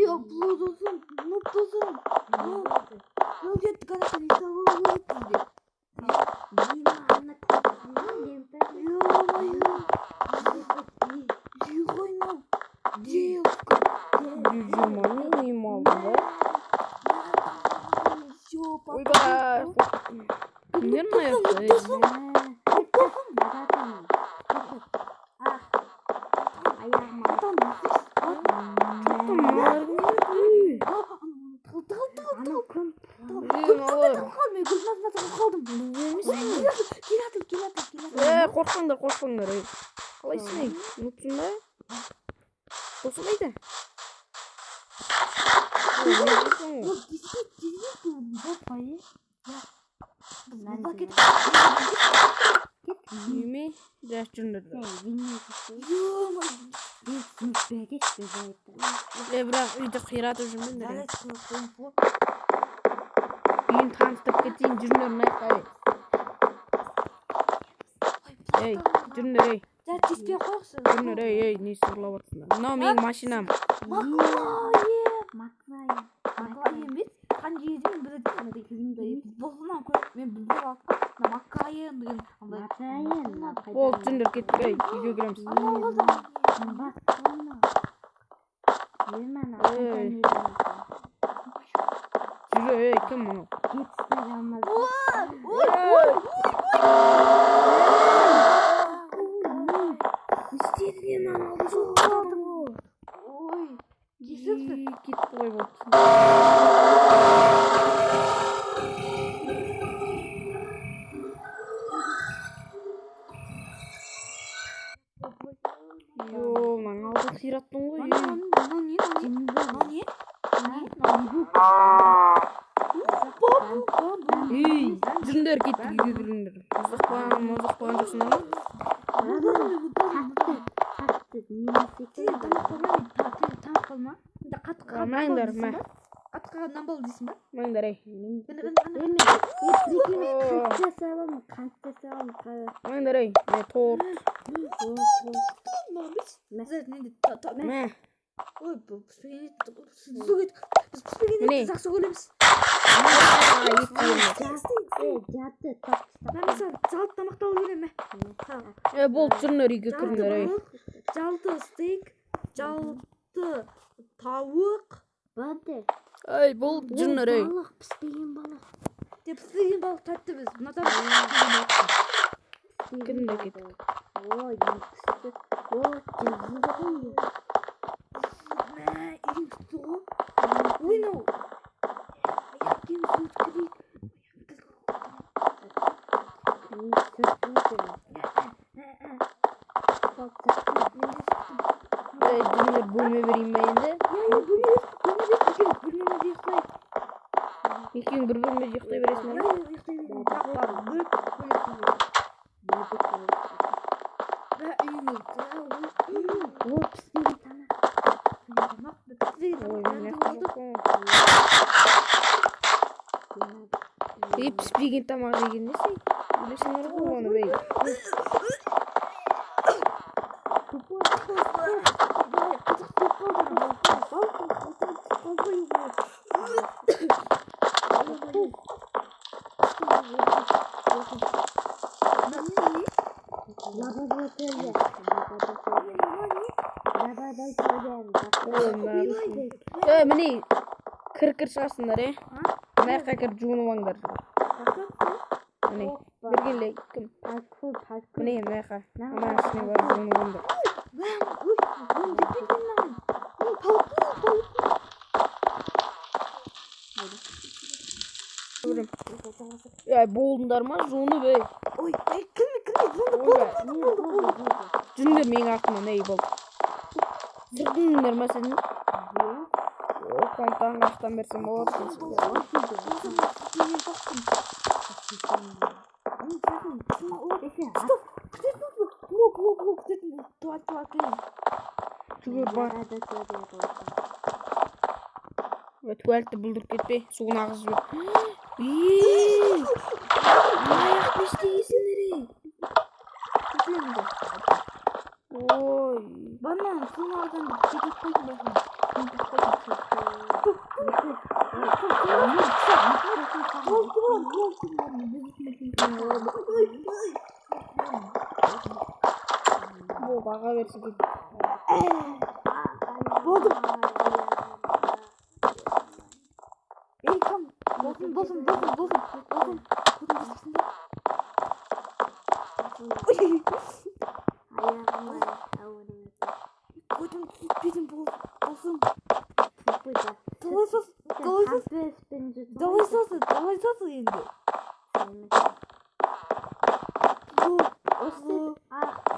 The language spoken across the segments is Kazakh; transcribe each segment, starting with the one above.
upload'un noktası. Project kanatını install'ı dedi. Yine anlatayım. Düzümünü aldı. Uygar. Nerede yaptı? Korkmanglar. Қалайсың? Ұмыттың ба? Қосылмайды. Неме? Жастырдырды. Бірақ үйді қиратып жүрмеңдер. Үйін таныстырып кетейін, жүріңдер найқай. Ей, жүріңдер, ей. Жүріңдер, ей, не сырлап отырсыңдар. Мынау менің машинам. Макай емес. Қанша едім біледі. Болсынан көріп мен білдіріп алып, Макайын деген андай. Ол жүріңдер кеттік, ей, үйге кіреміз. Жүрі, ей, кім мұны? Кетті ғой болды. Мынаны алды қираттың ғой. Жүріңдер кеттік, үйге кіріңдер. Музықпан жоқсыңдар ма? Маңдар, ма? Қатқа намбал дейсің ба? Маңдар, ей. Маңдар, ей. Торт. Мә. Ой, бұл піспегенді жақсы көреміз. Жалт тамақтал берем ме? Болды, жүріңдер, үйге кіріңдер, ей. Жалты стейк, жалты тауық. Ей, болды, жүріңдер, ей. Піспеген балық тәтті біз. Кіріңдер кеттік. Ойнау. Аяқтен сөз керек. Жүріңдер, бөлме берейін ба енді? Бөлмеде ұйықтай. Екеуің бір бөлмеде ұйықтай бересіңдер ма? Піспеген тамақ жеген несі? Білесіңдер ғой оны, бей. Міне кір шығасыңдар, мына кір жуынып алыңдар. Міне бергенле кім? Міне мына аман ішіне барып жуынып алыңдар. Болдыңдар ма? Жуынып, ей. Жүріңдер менің артымнан, ей, бол. Жүрдіңдер ма сіздің? Контан қаштан берсем болады. Туалетті бұлдырып кетпей, суын ағызып жібер. Аяқ пештегесіңдер, ей. Ой. Банан, суын ағызып кетіп қойды. Аға берсін кет. Болдum. Ey kom. Dosum. Koydum gitmedim dosum. Dolayısız indi.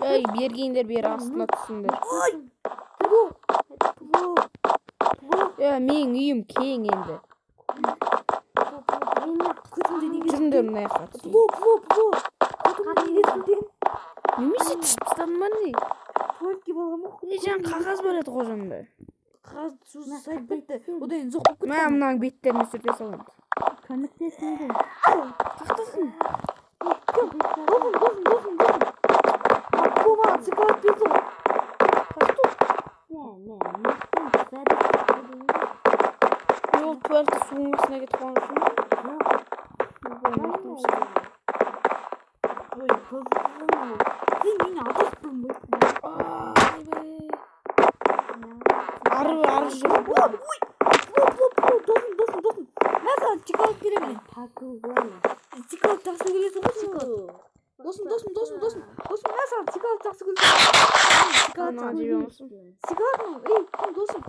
Ey бергендер бері астына түсіңдер. Ой! Пло. Менің үйім кең енді. Жүріңдер мына жаққа түсін. Пло. Немесе түсіп тастадың ба не? Tuvaletке балам ок. Жаңа қағаз береді қожамда. Қағаз сайып кетті. Одан жоқ болып кетті. Мына мынаның беттеріне сүрте саламын. Көмектесіңдер. Қақтасын. Досым. Акума цикат берді. Ол туалетте суың астына кетіп қалған үшін. Ой, кызым. Сен мені адастырдың ғой. Ары жүр. Ой. Досым. Мен саған чекалып беремін. Чекалып жақсы көресің ғой чекалып. Досым. Мен саған чекалып жақсы көресің. Ана жебе алсын. Чекалып, ей, досым.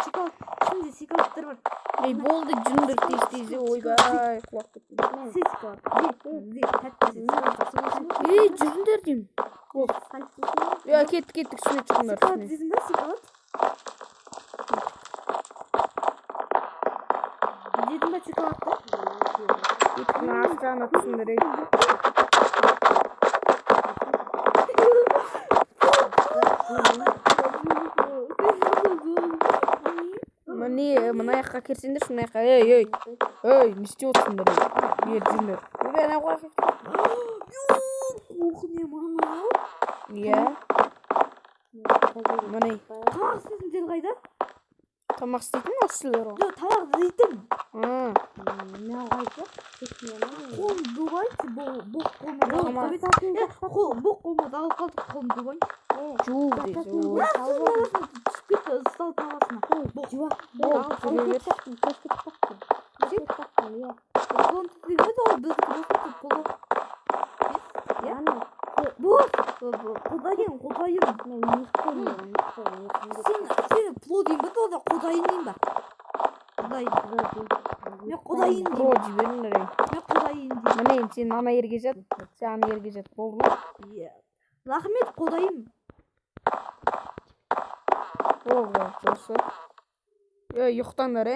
Чекалып. Şimdi чекалыптар бар. Ей, болды жүндір тез. Ойбай, құлап кетті. Сен чекалып. Ей, жүріңдер деймін. Кеттік, үстіне шығыңдар. Чекалып дейсің бе, чекалып? Дедің бе чекалыпты? Кеттік, мына астығына түсіңдер. Мына жаққа керсеңдер, шына жаққа. Ей, не істеп отырсыңдар? Бер жүріңдер. Бер ана қоя кеттік. Оқыне маңа. Иә. Міне. Тамақ істейтіндер қайда? Тамақ істейтін осылар ғой. Жоқ, тамақ істейтін. Ne olacak? Қолым дубайцы, боқ қолыма дағып қалдық, қолым дубай. Жуып дейсі. Түсіп кетті, ұстау тамасына. Қолын түтіп еді, ол біздікі босып қолы. Құдайым. Сені пло дейін бі, ол да құдайын дейін ба? Мен құдайын дейін. Про жіберіңдер. Мен құдайын дейін. Міне, сен ана ерге жат, сен ана ерге жат. Болды ма? Рахмет, құдайым. Болды, жосы. Ұйықтаңдар,